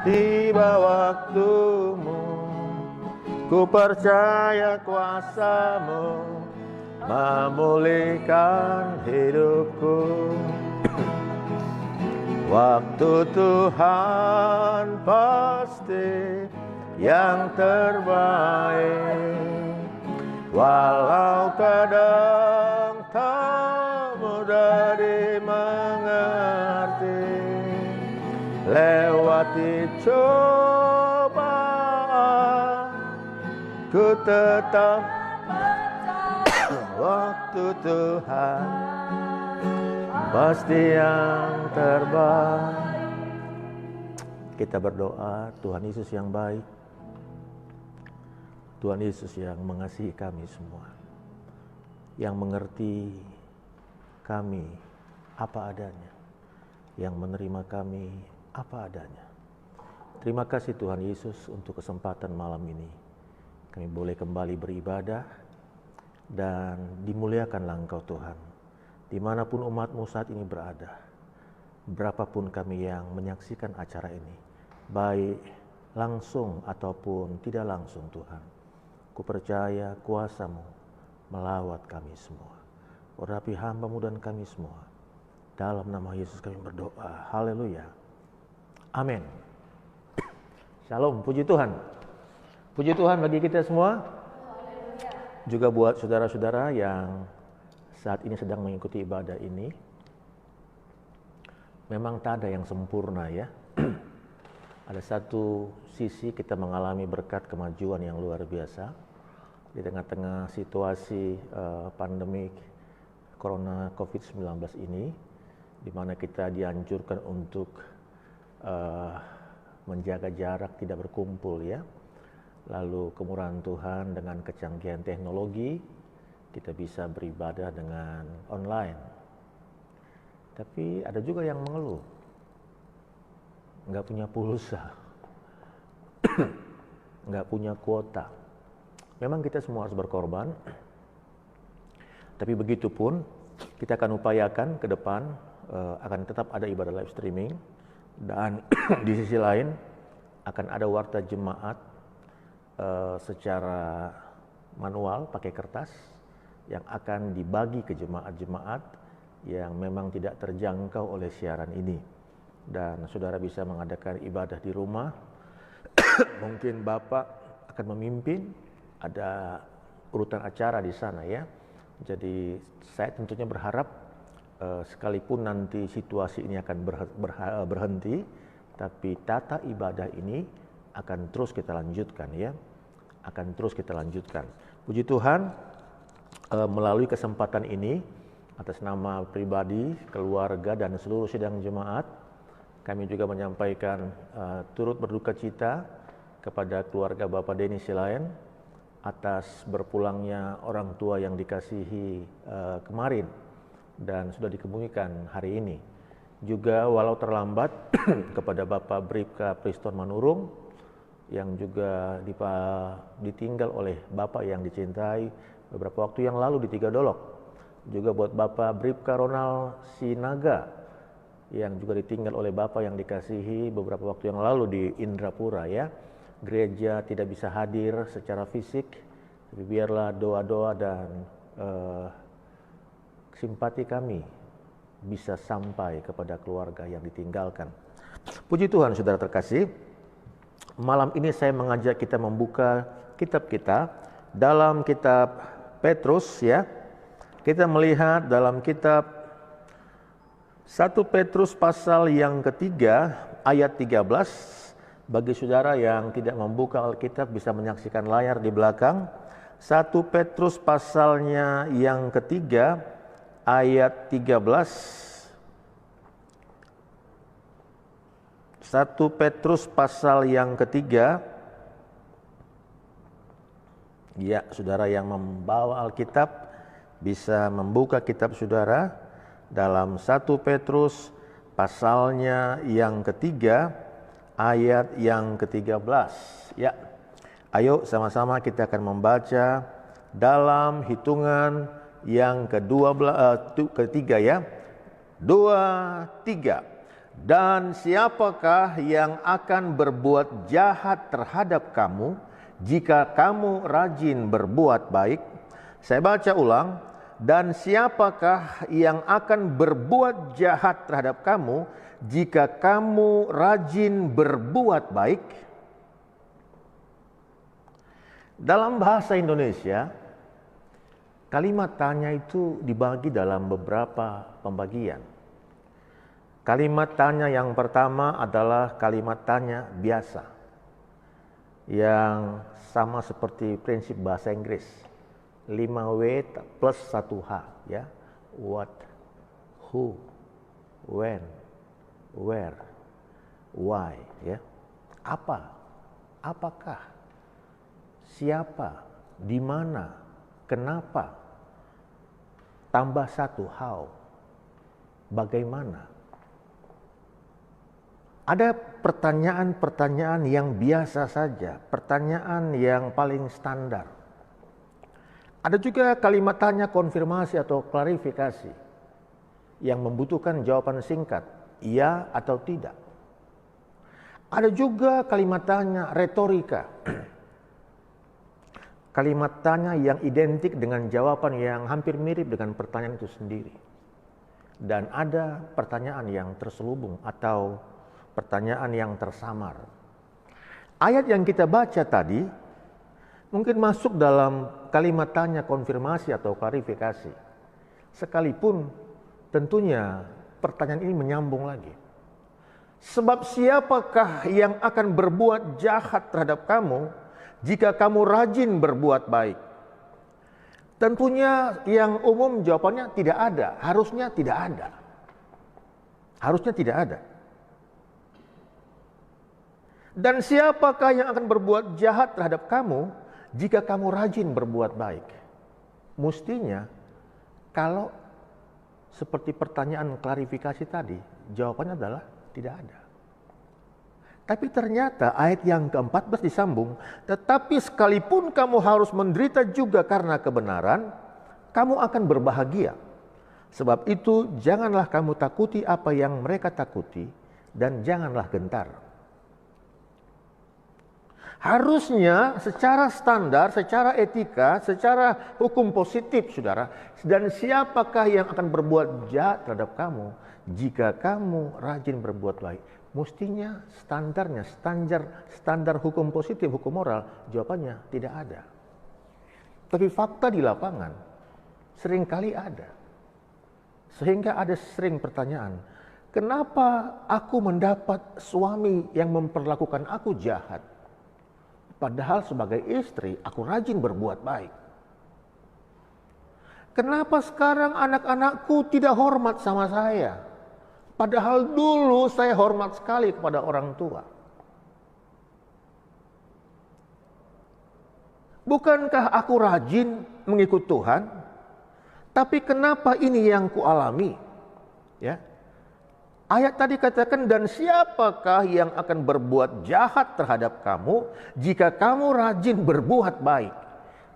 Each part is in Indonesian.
tiba waktumu. Ku percaya kuasa-Mu memulihkan hidupku. Waktu Tuhan pasti yang terbaik, walau kadang tak mudah dimengerti. Lewati cobaan, ku tetap waktu Tuhan pasti yang terbaik. Kita berdoa, Tuhan Yesus yang baik, Tuhan Yesus yang mengasihi kami semua, yang mengerti kami apa adanya, yang menerima kami apa adanya. Terima kasih Tuhan Yesus untuk kesempatan malam ini. Kami boleh kembali beribadah dan dimuliakanlah Engkau Tuhan. Dimanapun umat-Mu saat ini berada, berapapun kami yang menyaksikan acara ini, baik langsung ataupun tidak langsung Tuhan, ku percaya kuasa-Mu melawat kami semua. Urapi hamba-Mu dan kami semua. Dalam nama Yesus kami berdoa. Haleluya. Amin. Shalom, puji Tuhan. Puji Tuhan bagi kita semua. Juga buat saudara-saudara yang saat ini sedang mengikuti ibadah ini. Memang tak ada yang sempurna ya. Ada satu sisi kita mengalami berkat kemajuan yang luar biasa di tengah-tengah situasi pandemik Corona COVID-19 ini, di mana kita dianjurkan untuk menjaga jarak, tidak berkumpul ya. Lalu kemurahan Tuhan dengan kecanggihan teknologi, kita bisa beribadah dengan online. Tapi ada juga yang mengeluh, nggak punya pulsa, nggak punya kuota. Memang kita semua harus berkorban, tapi begitu pun kita akan upayakan ke depan akan tetap ada ibadah live streaming, dan di sisi lain akan ada warta jemaat secara manual pakai kertas yang akan dibagi ke jemaat-jemaat yang memang tidak terjangkau oleh siaran ini. Dan saudara bisa mengadakan ibadah di rumah. Mungkin Bapak akan memimpin, ada urutan acara di sana ya. Jadi saya tentunya berharap sekalipun nanti situasi ini akan berhenti, tapi tata ibadah ini akan terus kita lanjutkan ya. Akan terus kita lanjutkan. Puji Tuhan, melalui kesempatan ini, atas nama pribadi, keluarga, dan seluruh sidang jemaat, kami juga menyampaikan turut berduka cita kepada keluarga Bapak Denny Silayan atas berpulangnya orang tua yang dikasihi kemarin dan sudah dikemumikan hari ini. Juga walau terlambat kepada Bapak Bribka Priston Manurung yang juga ditinggal oleh Bapak yang dicintai beberapa waktu yang lalu di Tiga Dolok. Juga buat Bapak Bribka Ronald Sinaga yang juga ditinggal oleh Bapak yang dikasihi beberapa waktu yang lalu di Indrapura ya. Gereja tidak bisa hadir secara fisik, tapi biarlah doa-doa dan simpati kami bisa sampai kepada keluarga yang ditinggalkan. Puji Tuhan saudara terkasih, malam ini saya mengajak kita membuka kitab kita dalam kitab Petrus ya. Kita melihat dalam kitab 1 Petrus pasal yang ketiga ayat 13. Bagi saudara yang tidak membuka Alkitab bisa menyaksikan layar di belakang. 1 Petrus pasalnya yang ketiga ayat 13. 1 Petrus pasal yang ketiga. Ya, saudara yang membawa Alkitab bisa membuka kitab saudara dalam 1 Petrus pasalnya yang ketiga ayat yang ke-13. Ya. Ayo sama-sama kita akan membaca dalam hitungan yang ketiga ya. 2, 3. Dan siapakah yang akan berbuat jahat terhadap kamu jika kamu rajin berbuat baik? Saya baca ulang. Dan siapakah yang akan berbuat jahat terhadap kamu jika kamu rajin berbuat baik? Dalam bahasa Indonesia, kalimat tanya itu dibagi dalam beberapa pembagian. Kalimat tanya yang pertama adalah kalimat tanya biasa, yang sama seperti prinsip bahasa Inggris, 5W plus 1H, ya. What, who, when, where, why, ya. Apa, apakah, siapa, di mana, kenapa, tambah satu how, bagaimana. Ada pertanyaan-pertanyaan yang biasa saja, pertanyaan yang paling standar. Ada juga kalimat tanya konfirmasi atau klarifikasi yang membutuhkan jawaban singkat, iya atau tidak. Ada juga kalimat tanya retorika. Kalimat tanya yang identik dengan jawaban yang hampir mirip dengan pertanyaan itu sendiri. Dan ada pertanyaan yang terselubung atau pertanyaan yang tersamar. Ayat yang kita baca tadi mungkin masuk dalam kalimat tanya konfirmasi atau klarifikasi. Sekalipun tentunya pertanyaan ini menyambung lagi. Sebab siapakah yang akan berbuat jahat terhadap kamu jika kamu rajin berbuat baik? Tentunya yang umum jawabannya tidak ada, harusnya tidak ada. Harusnya tidak ada. Dan siapakah yang akan berbuat jahat terhadap kamu jika kamu rajin berbuat baik? Mestinya kalau seperti pertanyaan klarifikasi tadi, jawabannya adalah tidak ada. Tapi ternyata ayat yang ke-14 disambung, tetapi sekalipun kamu harus menderita juga karena kebenaran, kamu akan berbahagia. Sebab itu janganlah kamu takuti apa yang mereka takuti, dan janganlah gentar. Harusnya secara standar, secara etika, secara hukum positif, saudara. Dan siapakah yang akan berbuat jahat terhadap kamu jika kamu rajin berbuat baik? Mestinya standarnya, standar hukum positif, hukum moral, jawabannya tidak ada. Tapi fakta di lapangan seringkali ada. Sehingga ada sering pertanyaan, kenapa aku mendapat suami yang memperlakukan aku jahat? Padahal sebagai istri, aku rajin berbuat baik. Kenapa sekarang anak-anakku tidak hormat sama saya? Padahal dulu saya hormat sekali kepada orang tua. Bukankah aku rajin mengikut Tuhan? Tapi kenapa ini yang kualami? Ya. Ayat tadi katakan, dan siapakah yang akan berbuat jahat terhadap kamu jika kamu rajin berbuat baik?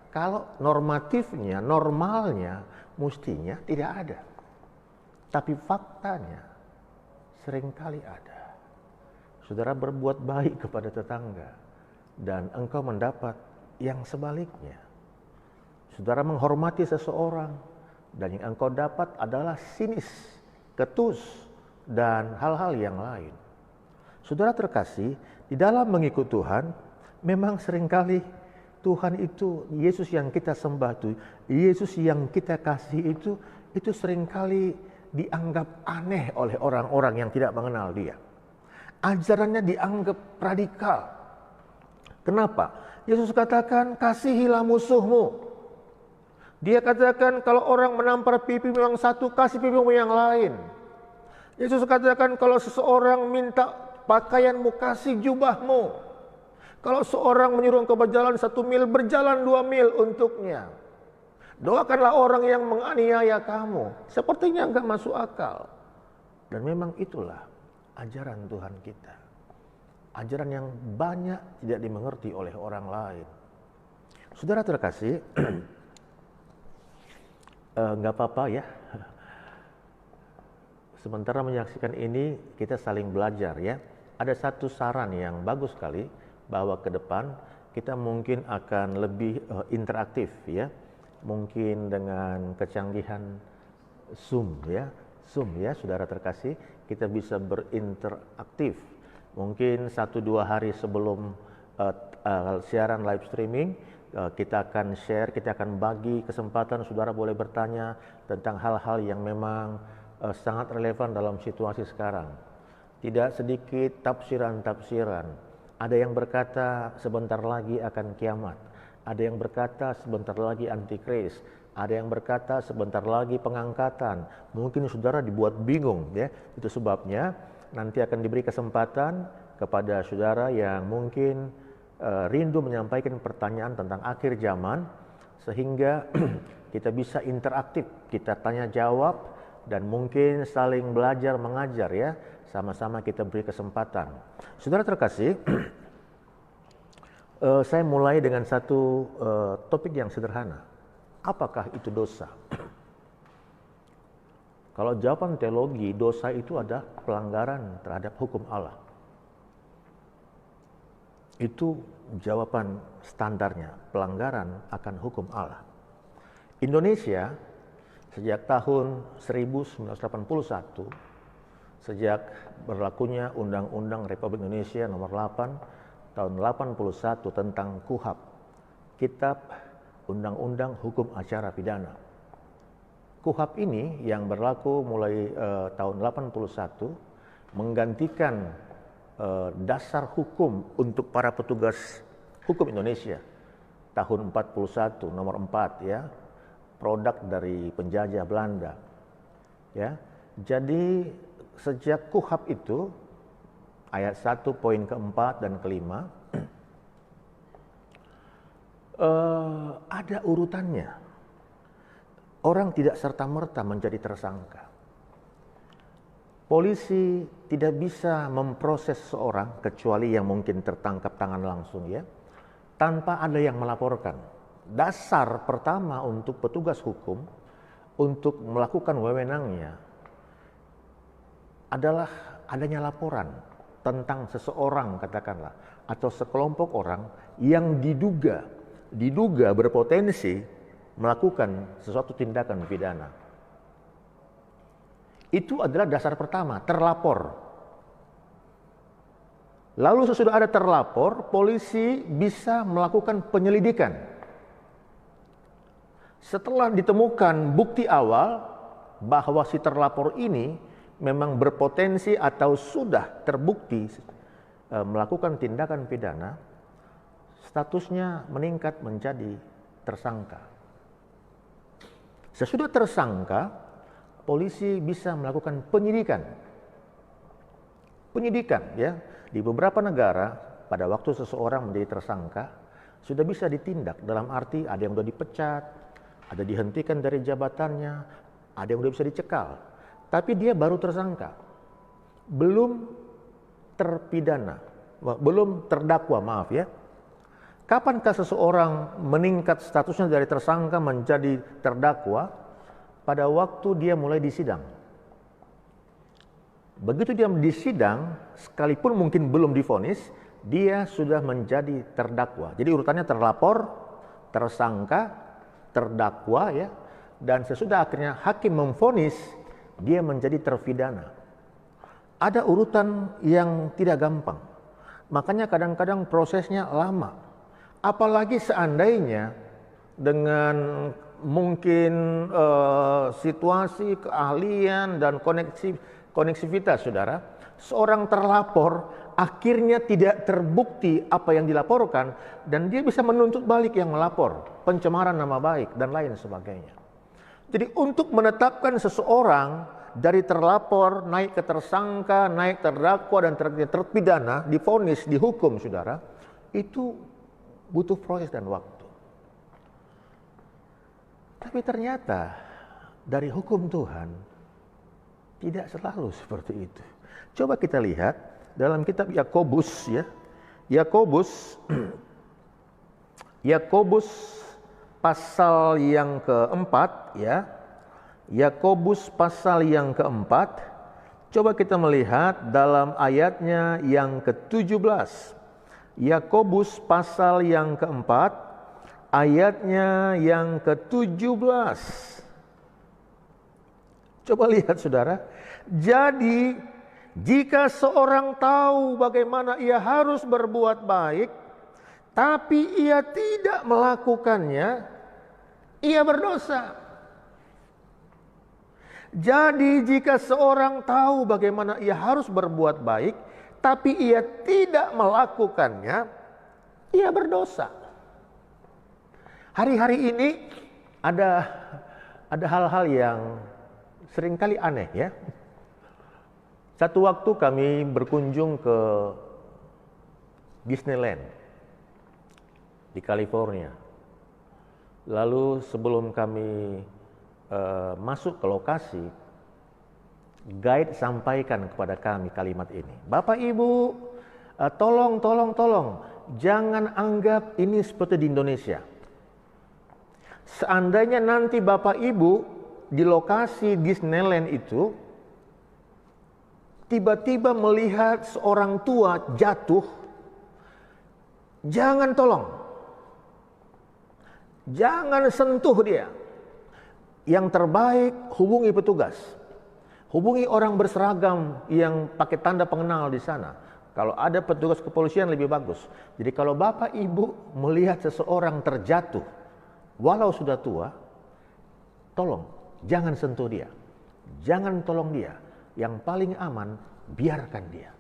Kalau normatifnya, normalnya, mestinya tidak ada. Tapi faktanya seringkali ada. Saudara berbuat baik kepada tetangga dan engkau mendapat yang sebaliknya. Saudara menghormati seseorang dan yang engkau dapat adalah sinis, ketus, dan hal-hal yang lain. Saudara terkasih, di dalam mengikut Tuhan, memang seringkali Tuhan itu, Yesus yang kita sembah itu, Yesus yang kita kasih itu seringkali dianggap aneh oleh orang-orang yang tidak mengenal Dia. Ajarannya dianggap radikal. Kenapa? Yesus katakan, kasihilah musuhmu. Dia katakan, kalau orang menampar pipimu yang satu, kasih pipimu yang lain. Yesus katakan, kalau seseorang minta pakaianmu, kasih jubahmu. Kalau seorang menyuruh engkau berjalan 1 mil, berjalan 2 mil untuknya. Doakanlah orang yang menganiaya kamu. Sepertinya enggak masuk akal. Dan memang itulah ajaran Tuhan kita. Ajaran yang banyak tidak dimengerti oleh orang lain. Saudara terkasih, enggak apa-apa ya. sementara menyaksikan ini kita saling belajar ya. Ada satu saran yang bagus sekali bahwa ke depan kita mungkin akan lebih interaktif ya. Mungkin dengan kecanggihan Zoom ya, saudara terkasih, kita bisa berinteraktif. Mungkin 1-2 hari sebelum siaran live streaming, kita akan share, kita akan bagi kesempatan saudara boleh bertanya tentang hal-hal yang memang sangat relevan dalam situasi sekarang. Tidak sedikit tafsiran-tafsiran. Ada yang berkata sebentar lagi akan kiamat. Ada yang berkata sebentar lagi antikris, ada yang berkata sebentar lagi pengangkatan. Mungkin saudara dibuat bingung ya. Itu sebabnya nanti akan diberi kesempatan kepada saudara yang mungkin rindu menyampaikan pertanyaan tentang akhir zaman, sehingga kita bisa interaktif, kita tanya jawab dan mungkin saling belajar mengajar ya. Sama-sama kita beri kesempatan. Saudara terkasih, saya mulai dengan satu topik yang sederhana. Apakah itu dosa? Kalau jawaban teologi, dosa itu adalah pelanggaran terhadap hukum Allah. Itu jawaban standarnya, pelanggaran akan hukum Allah. Indonesia sejak tahun 1981, sejak berlakunya Undang-Undang Republik Indonesia Nomor 8 tahun 81 tentang KUHAP, Kitab Undang-Undang Hukum Acara Pidana. KUHAP ini yang berlaku mulai tahun 81 menggantikan dasar hukum untuk para petugas hukum Indonesia tahun 41 nomor 4 ya, produk dari penjajah Belanda. Ya. Jadi sejak KUHAP itu ayat 1 poin keempat dan kelima ada urutannya. Orang tidak serta-merta menjadi tersangka. Polisi tidak bisa memproses seorang kecuali yang mungkin tertangkap tangan langsung ya, tanpa ada yang melaporkan. Dasar pertama untuk petugas hukum untuk melakukan wewenangnya adalah adanya laporan tentang seseorang katakanlah atau sekelompok orang yang diduga berpotensi melakukan sesuatu tindakan pidana. Itu adalah dasar pertama, terlapor. Lalu sesudah ada terlapor, polisi bisa melakukan penyelidikan. Setelah ditemukan bukti awal bahwa si terlapor ini memang berpotensi atau sudah terbukti melakukan tindakan pidana, statusnya meningkat menjadi tersangka. Sesudah tersangka, polisi bisa melakukan penyidikan. Penyidikan ya, di beberapa negara pada waktu seseorang menjadi tersangka sudah bisa ditindak, dalam arti ada yang sudah dipecat, ada dihentikan dari jabatannya, ada yang sudah bisa dicekal. Tapi dia baru tersangka, belum terpidana, belum terdakwa, maaf ya. Kapankah seseorang meningkat statusnya dari tersangka menjadi terdakwa? Pada waktu dia mulai disidang. Begitu dia disidang, sekalipun mungkin belum divonis, dia sudah menjadi terdakwa. Jadi urutannya terlapor, tersangka, terdakwa ya, dan sesudah akhirnya hakim memvonis, dia menjadi terpidana. Ada urutan yang tidak gampang. Makanya kadang-kadang prosesnya lama. Apalagi seandainya dengan mungkin situasi, keahlian, dan koneksivitas saudara, seorang terlapor akhirnya tidak terbukti apa yang dilaporkan dan dia bisa menuntut balik yang melapor, pencemaran nama baik, dan lain sebagainya. Jadi untuk menetapkan seseorang dari terlapor naik ke tersangka, naik terdakwa dan terpidana, divonis, dihukum saudara, itu butuh proses dan waktu. Tapi ternyata dari hukum Tuhan tidak selalu seperti itu. Coba kita lihat dalam kitab Yakobus ya. Yakobus pasal yang keempat ya. Yakobus pasal yang keempat Coba kita melihat dalam ayatnya yang ke-17. Yakobus pasal yang keempat, ayatnya yang ke-17. Coba lihat saudara. Jadi jika seorang tahu bagaimana ia harus berbuat baik, tapi ia tidak melakukannya, ia berdosa. Jadi jika seorang tahu bagaimana ia harus berbuat baik, tapi ia tidak melakukannya, ia berdosa. Hari-hari ini ada hal-hal yang seringkali aneh ya. Satu waktu kami berkunjung ke Disneyland di California. Lalu sebelum kami masuk ke lokasi, guide sampaikan kepada kami kalimat ini. Bapak Ibu, tolong, jangan anggap ini seperti di Indonesia. Seandainya nanti Bapak Ibu di lokasi Disneyland itu tiba-tiba melihat seorang tua jatuh, jangan tolong. Jangan sentuh dia. Yang terbaik hubungi petugas. Hubungi orang berseragam yang pakai tanda pengenal di sana. Kalau ada petugas kepolisian lebih bagus. Jadi kalau Bapak Ibu melihat seseorang terjatuh, walau sudah tua, tolong jangan sentuh dia. Jangan tolong dia. Yang paling aman, biarkan dia.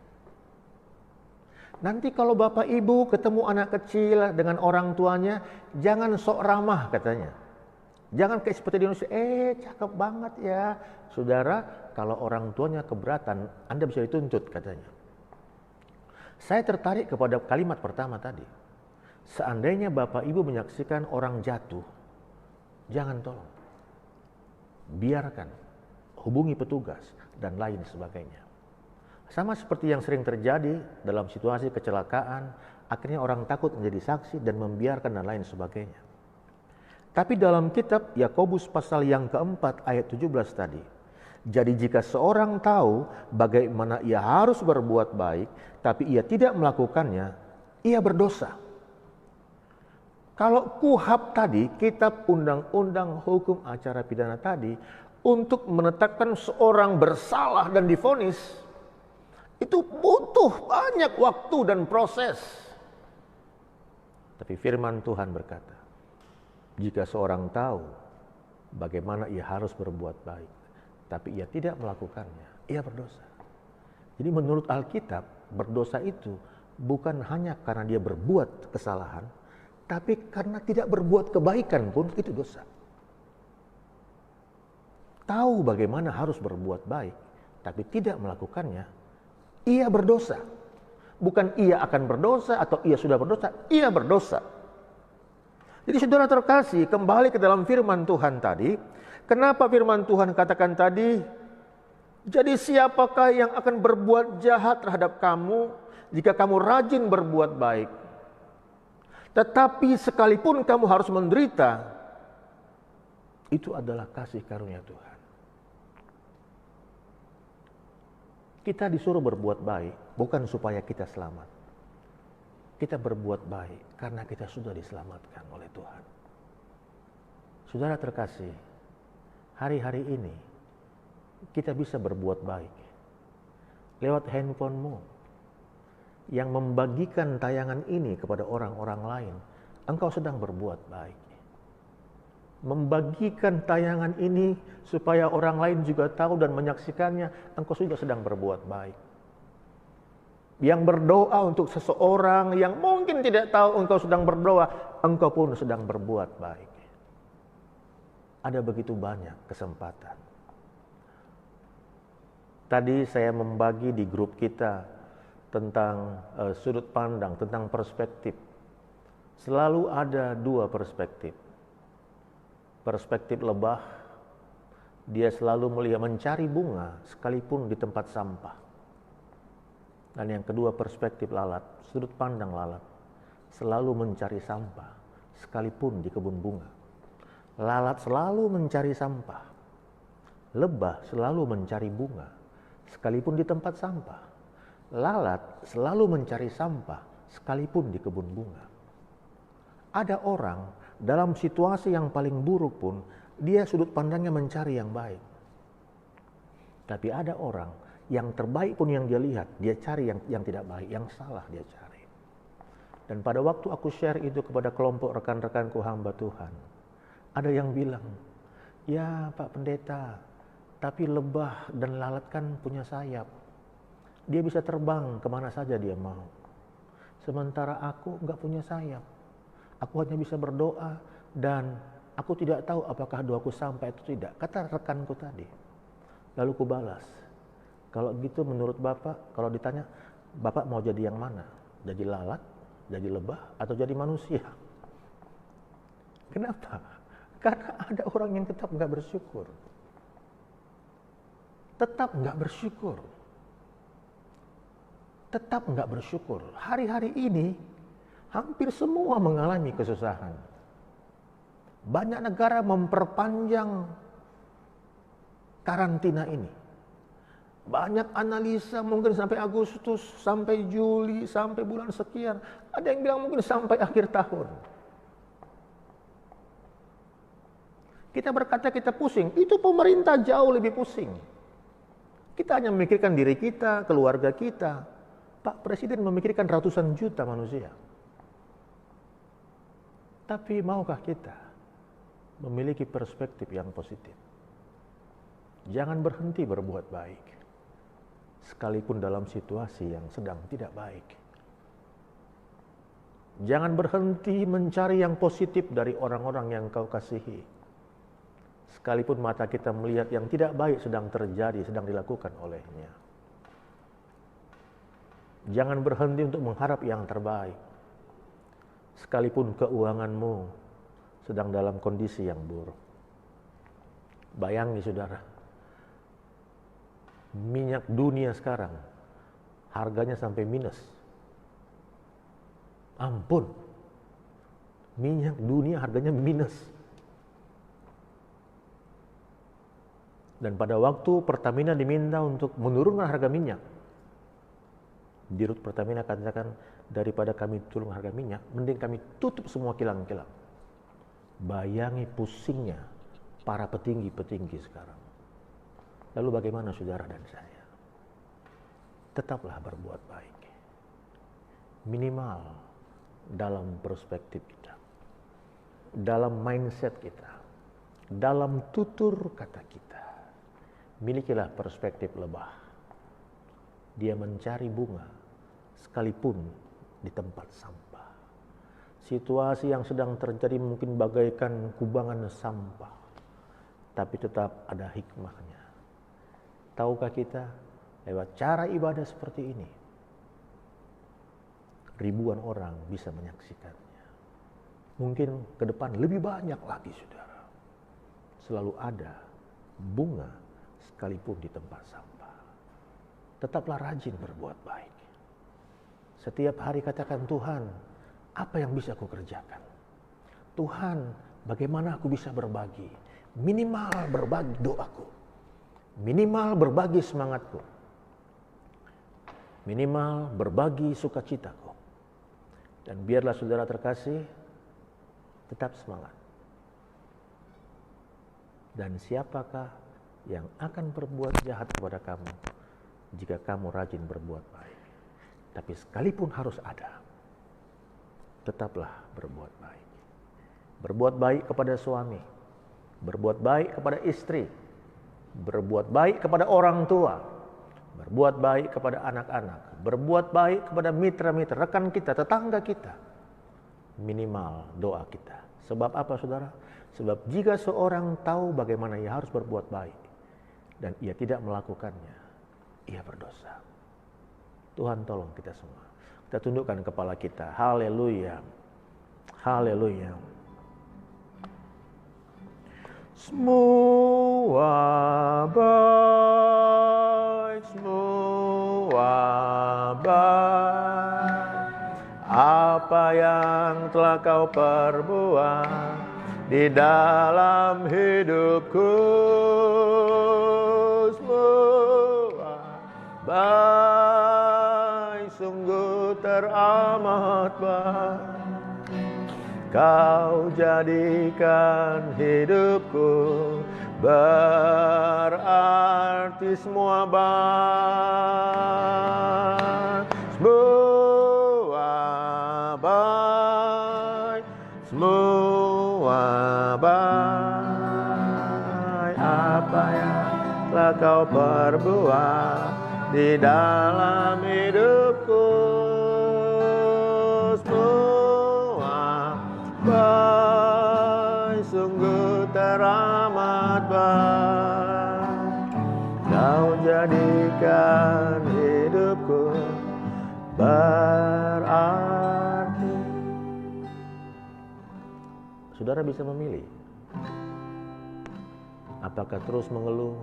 Nanti kalau Bapak Ibu ketemu anak kecil dengan orang tuanya, jangan sok ramah katanya. Jangan kayak seperti di Indonesia, cakep banget ya. Saudara, kalau orang tuanya keberatan, Anda bisa dituntut katanya. Saya tertarik kepada kalimat pertama tadi. Seandainya Bapak Ibu menyaksikan orang jatuh, jangan tolong. Biarkan, hubungi petugas, dan lain sebagainya. Sama seperti yang sering terjadi dalam situasi kecelakaan, akhirnya orang takut menjadi saksi dan membiarkan dan lain sebagainya. Tapi dalam kitab Yakobus pasal yang keempat ayat 17 tadi. Jadi jika seorang tahu bagaimana ia harus berbuat baik, tapi ia tidak melakukannya, ia berdosa. Kalau KUHP tadi, kitab undang-undang hukum acara pidana tadi, untuk menetapkan seorang bersalah dan divonis, itu butuh banyak waktu dan proses. Tapi firman Tuhan berkata, jika seorang tahu bagaimana ia harus berbuat baik, tapi ia tidak melakukannya, ia berdosa. Jadi menurut Alkitab, berdosa itu bukan hanya karena dia berbuat kesalahan, tapi karena tidak berbuat kebaikan pun itu dosa. Tahu bagaimana harus berbuat baik, tapi tidak melakukannya, ia berdosa. Bukan ia akan berdosa atau ia sudah berdosa, ia berdosa. Jadi saudara terkasih, kembali ke dalam firman Tuhan tadi. Kenapa firman Tuhan katakan tadi, jadi siapakah yang akan berbuat jahat terhadap kamu jika kamu rajin berbuat baik? Tetapi sekalipun kamu harus menderita, itu adalah kasih karunia Tuhan. Kita disuruh berbuat baik, bukan supaya kita selamat. Kita berbuat baik karena kita sudah diselamatkan oleh Tuhan. Saudara terkasih, hari-hari ini kita bisa berbuat baik lewat handphonemu yang membagikan tayangan ini kepada orang-orang lain. Engkau sedang berbuat baik. Membagikan tayangan ini supaya orang lain juga tahu dan menyaksikannya, engkau sudah sedang berbuat baik. Yang berdoa untuk seseorang yang mungkin tidak tahu engkau sedang berdoa, engkau pun sedang berbuat baik. Ada begitu banyak kesempatan. Tadi saya membagi di grup kita tentang sudut pandang, tentang perspektif. Selalu ada dua perspektif. Perspektif lebah, dia selalu melihat mencari bunga sekalipun di tempat sampah. Dan yang kedua perspektif lalat, sudut pandang lalat, selalu mencari sampah sekalipun di kebun bunga. Lalat selalu mencari sampah, lebah selalu mencari bunga sekalipun di tempat sampah. Lalat selalu mencari sampah, sekalipun di kebun bunga. Ada orang dalam situasi yang paling buruk pun, dia sudut pandangnya mencari yang baik. Tapi ada orang yang terbaik pun yang dia lihat, dia cari yang tidak baik, yang salah dia cari. Dan pada waktu aku share itu kepada kelompok rekan-rekanku hamba Tuhan, ada yang bilang, ya Pak Pendeta, tapi lebah dan lalat kan punya sayap. Dia bisa terbang kemana saja dia mau. Sementara aku nggak punya sayap. Aku hanya bisa berdoa dan aku tidak tahu apakah doaku sampai atau tidak. Kata rekanku tadi. Lalu ku balas, kalau gitu menurut Bapak, kalau ditanya, Bapak mau jadi yang mana? Jadi lalat, jadi lebah, atau jadi manusia? Kenapa? Karena ada orang yang tetap nggak bersyukur. Tetap nggak bersyukur. Tetap nggak bersyukur. Hari-hari ini hampir semua mengalami kesusahan. Banyak negara memperpanjang karantina ini. Banyak analisa mungkin sampai Agustus, sampai Juli, sampai bulan sekian. Ada yang bilang mungkin sampai akhir tahun. Kita berkata kita pusing, itu pemerintah jauh lebih pusing. Kita hanya memikirkan diri kita, keluarga kita. Pak Presiden memikirkan ratusan juta manusia. Tapi maukah kita memiliki perspektif yang positif? Jangan berhenti berbuat baik, sekalipun dalam situasi yang sedang tidak baik. Jangan berhenti mencari yang positif dari orang-orang yang kau kasihi, sekalipun mata kita melihat yang tidak baik sedang terjadi, sedang dilakukan olehnya. Jangan berhenti untuk mengharap yang terbaik, sekalipun keuanganmu sedang dalam kondisi yang buruk. Bayangi saudara, minyak dunia sekarang harganya sampai minus. Ampun, minyak dunia harganya minus. Dan pada waktu Pertamina diminta untuk menurunkan harga minyak, Dirut Pertamina katakan, daripada kami turun harga minyak, mending kami tutup semua kilang-kilang. Bayangi pusingnya para petinggi-petinggi sekarang. Lalu bagaimana saudara dan saya? Tetaplah berbuat baik. Minimal dalam perspektif kita. Dalam mindset kita. Dalam tutur kata kita. Milikilah perspektif lebah. Dia mencari bunga sekalipun di tempat sampah. Situasi yang sedang terjadi mungkin bagaikan kubangan sampah, tapi tetap ada hikmahnya. Tahukah kita, lewat cara ibadah seperti ini, ribuan orang bisa menyaksikannya. Mungkin ke depan lebih banyak lagi, saudara. Selalu ada bunga sekalipun di tempat sampah. Tetaplah rajin berbuat baik. Setiap hari katakan, Tuhan, apa yang bisa aku kerjakan? Tuhan, bagaimana aku bisa berbagi? Minimal berbagi doaku. Minimal berbagi semangatku. Minimal berbagi sukacitaku. Dan biarlah saudara terkasih, tetap semangat. Dan siapakah yang akan berbuat jahat kepada kamu jika kamu rajin berbuat baik? Tapi sekalipun harus ada, tetaplah berbuat baik. Berbuat baik kepada suami, berbuat baik kepada istri, berbuat baik kepada orang tua, berbuat baik kepada anak-anak, berbuat baik kepada mitra-mitra, rekan kita, tetangga kita. Minimal doa kita. Sebab apa, saudara? Sebab jika seorang tahu bagaimana ia harus berbuat baik dan ia tidak melakukannya, ia berdosa. Tuhan tolong kita semua. Kita tundukkan kepala kita. Haleluya. Haleluya. Semua baik, semua baik. Apa yang telah kau perbuat di dalam hidupku, semua baik, sungguh teramat baik. Kau jadikan hidupku berarti semua baik, semua baik, semua baik. Apa yang telah kau perbuat di dalam hidupku, semua baik, sungguh teramat baik. Kau jadikan hidupku berarti. Saudara bisa memilih. Apakah terus mengeluh?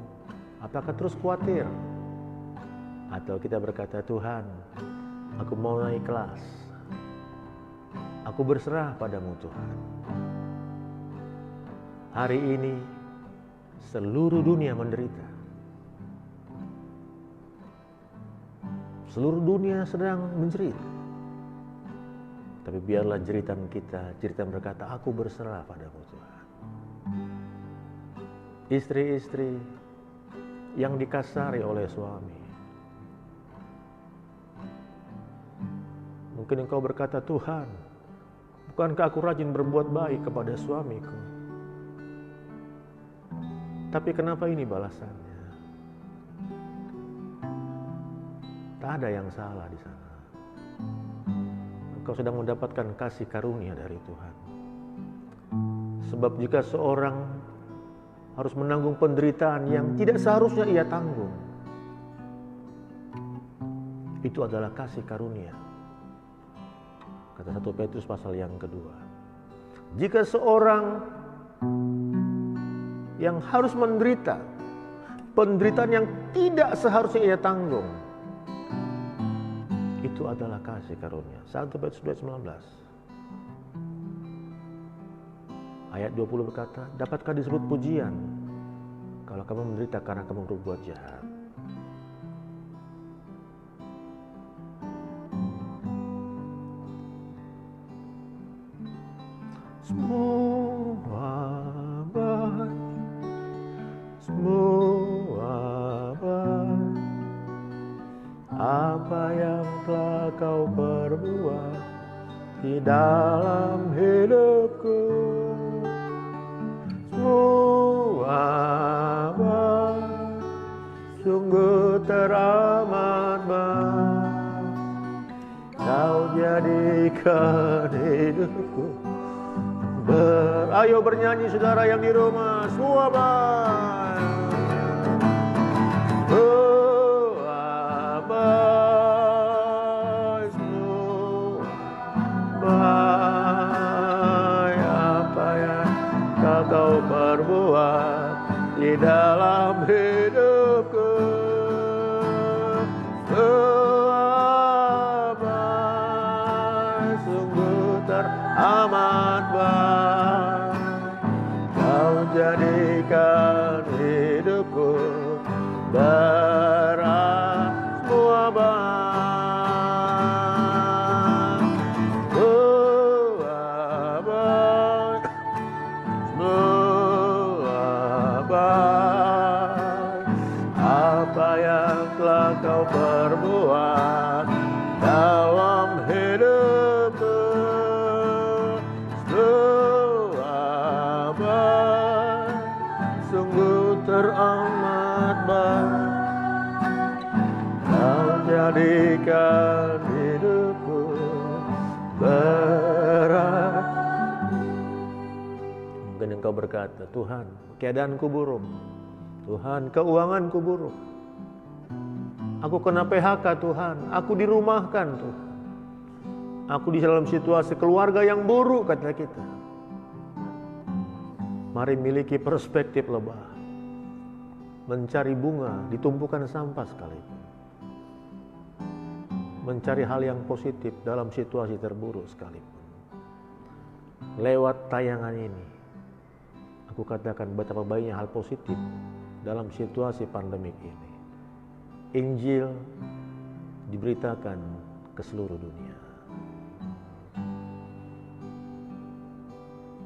Apakah terus khawatir? Atau kita berkata, Tuhan, aku mau naik kelas. Aku berserah padamu Tuhan. Hari ini seluruh dunia menderita. Seluruh dunia sedang menjerit. Tapi biarlah jeritan kita, jeritan berkata, aku berserah padamu Tuhan. Istri-istri yang dikasari oleh suami. Mungkin engkau berkata, Tuhan, bukankah aku rajin berbuat baik kepada suamiku? Tapi kenapa ini balasannya? Tak ada yang salah di sana. Engkau sedang mendapatkan kasih karunia dari Tuhan. Sebab jika seorang harus menanggung penderitaan yang tidak seharusnya ia tanggung, itu adalah kasih karunia. Kata 1 Petrus pasal yang kedua. Jika seorang yang harus menderita penderitaan yang tidak seharusnya ia tanggung, itu adalah kasih karunia. 1 Petrus 2:19. Ayat 20 berkata, dapatkah disebut pujian kalau kamu menderita karena kamu berbuat jahat? Semua baik, semua baik. Apa yang telah kau perbuat di dalam hidupku, semua baik, sungguh teramat baik. Kau jadikan hidupku ayo bernyanyi saudara yang di rumah, semua baik, semua baik, semua baik. Apa yang kau perbuat di dalam hidupku, semua baik, sungguh teramat baik. Kau jadikan hidupku berarti semua baik, semua baik, semua baik. Apa yang telah kau perbuat dalam hidupku, semua baik, sungguh teramat baik. Kau jadikan hidupku berarti. Mungkin engkau berkata, Tuhan, keadaanku buruk. Tuhan, keuanganku buruk. Aku kena PHK Tuhan, aku dirumahkan Tuhan. Aku di dalam situasi keluarga yang buruk, kata kita. Mari miliki perspektif lebah. Mencari bunga di tumpukan sampah sekalipun. Mencari hal yang positif dalam situasi terburuk sekalipun. Lewat tayangan ini, aku katakan betapa baiknya hal positif dalam situasi pandemik ini. Injil diberitakan ke seluruh dunia.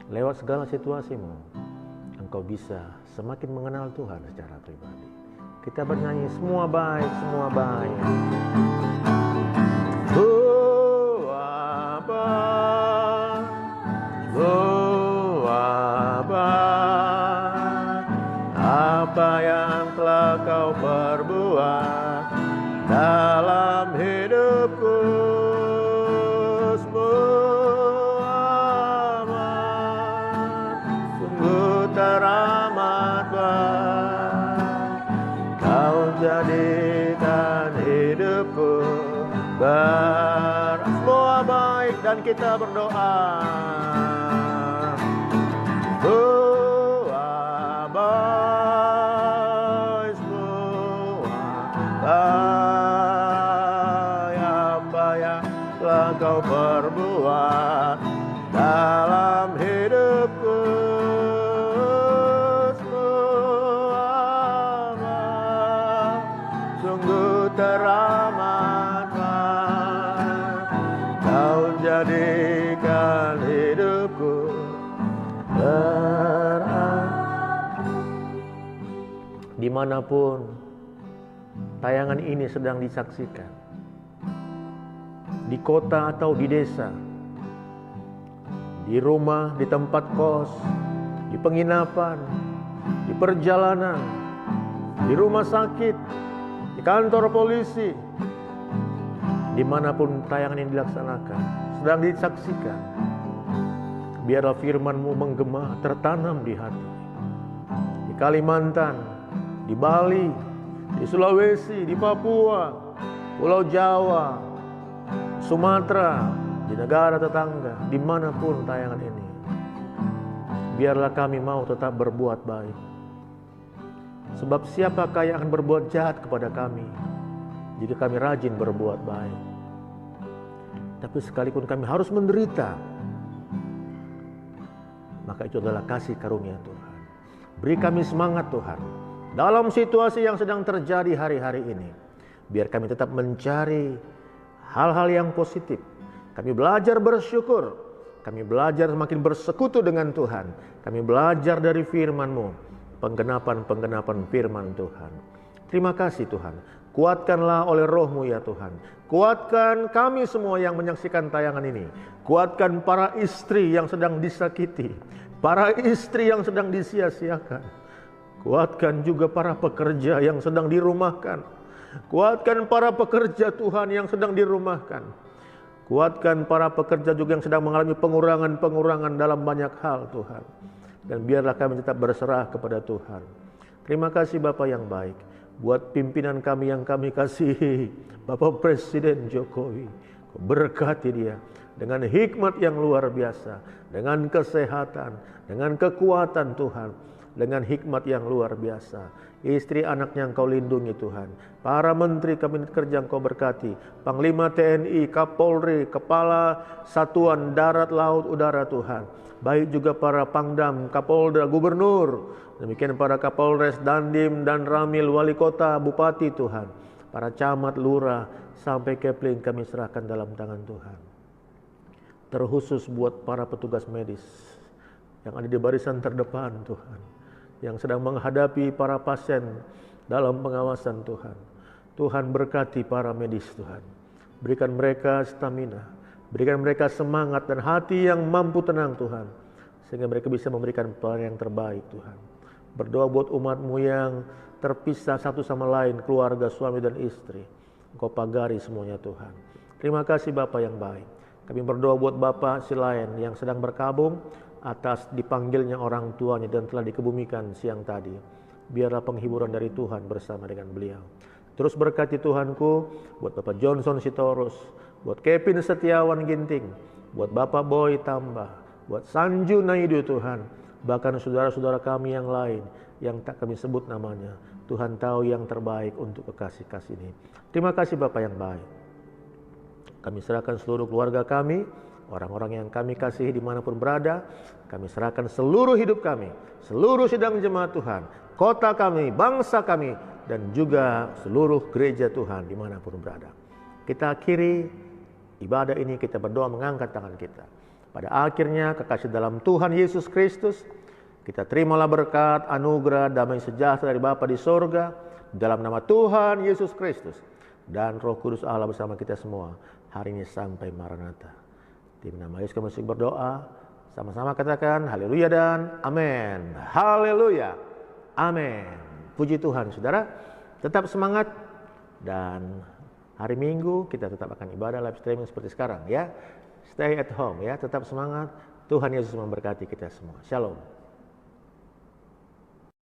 Lewat segala situasimu, engkau bisa semakin mengenal Tuhan secara pribadi. Kita bernyanyi, semua baik, semua baik. Semua baik, semua baik. Apa yang telah kau perbuat dalam hidupku, teramat baik. Kau jadikan hidupku semua baik, dan kita berdoa. Semua baik, semua baik. Apa yang telah kau perbuat dalam hidupku, teramat baik. Kau jadikan hidupku dimanapun tayangan ini sedang disaksikan, di kota atau di desa, di rumah, di tempat kos, di penginapan, di perjalanan, di rumah sakit, di kantor polisi, dimanapun tayangan ini dilaksanakan, sedang disaksikan, biarlah firman-Mu menggema, tertanam di hati. Di Kalimantan, di Bali, di Sulawesi, di Papua, Pulau Jawa, Sumatera, di negara tetangga, dimanapun tayangan ini, biarlah kami mau tetap berbuat baik. Sebab siapakah yang akan berbuat jahat kepada kami jika kami rajin berbuat baik? Tapi sekalipun kami harus menderita, maka itu adalah kasih karunia Tuhan. Beri kami semangat Tuhan dalam situasi yang sedang terjadi hari-hari ini. Biar kami tetap mencari hal-hal yang positif. Kami belajar bersyukur. Kami belajar semakin bersekutu dengan Tuhan. Kami belajar dari firman-Mu, penggenapan firman Tuhan. Terima kasih Tuhan. Kuatkanlah oleh Roh-Mu ya Tuhan. Kuatkan kami semua yang menyaksikan tayangan ini. Kuatkan para istri yang sedang disakiti, para istri yang sedang disia-siakan. Kuatkan juga para pekerja yang sedang dirumahkan. Kuatkan para pekerja Tuhan yang sedang dirumahkan. Kuatkan para pekerja juga yang sedang mengalami pengurangan-pengurangan dalam banyak hal Tuhan. Dan biarlah kami tetap berserah kepada Tuhan. Terima kasih Bapa yang baik. Buat pimpinan kami yang kami kasihi, Bapak Presiden Jokowi, berkati dia dengan hikmat yang luar biasa, dengan kesehatan, dengan kekuatan Tuhan, dengan hikmat yang luar biasa. Istri anaknya Engkau lindungi Tuhan. Para menteri kabinet kerja Engkau berkati. Panglima TNI, Kapolri, Kepala Satuan Darat, Laut, Udara Tuhan. Baik juga para Pangdam, Kapolda, Gubernur. Demikian para Kapolres, Dandim, dan Ramil, Wali Kota, Bupati Tuhan. Para camat, lurah, sampai Kepling kami serahkan dalam tangan Tuhan. Terkhusus buat para petugas medis yang ada di barisan terdepan Tuhan, yang sedang menghadapi para pasien dalam pengawasan Tuhan. Tuhan berkati para medis Tuhan. Berikan mereka stamina, berikan mereka semangat dan hati yang mampu tenang Tuhan, sehingga mereka bisa memberikan pelayanan yang terbaik Tuhan. Berdoa buat umat-Mu yang terpisah satu sama lain, keluarga, suami dan istri. Engkau pagari semuanya Tuhan. Terima kasih Bapa yang baik. Kami berdoa buat Bapak Silayan yang sedang berkabung atas dipanggilnya orang tuanya dan telah dikebumikan siang tadi. Biarlah penghiburan dari Tuhan bersama dengan beliau. Terus berkati Tuhanku buat Bapak Johnson Sitorus, buat Kevin Setiawan Ginting, buat Bapak Boy Tambah, buat Sanju Naidu Tuhan, bahkan saudara-saudara kami yang lain yang tak kami sebut namanya. Tuhan tahu yang terbaik untuk kekasih-kasih ini. Terima kasih Bapak yang baik. Kami serahkan seluruh keluarga kami, orang-orang yang kami kasihi dimanapun berada. Kami serahkan seluruh hidup kami, seluruh sidang jemaat Tuhan, kota kami, bangsa kami, dan juga seluruh gereja Tuhan dimanapun berada. Kita akhiri ibadah ini, kita berdoa mengangkat tangan kita. Pada akhirnya kekasih dalam Tuhan Yesus Kristus, kita terimalah berkat, anugerah, damai sejahtera dari Bapa di sorga, dalam nama Tuhan Yesus Kristus dan Roh Kudus Allah bersama kita semua hari ini sampai Maranatha. Di nama Yesus kami berdoa, sama-sama katakan haleluya dan amin. Haleluya, amin. Puji Tuhan. Saudara, tetap semangat, dan hari Minggu kita tetap akan ibadah live streaming seperti sekarang ya. Stay at home ya, tetap semangat. Tuhan Yesus memberkati kita semua. Shalom.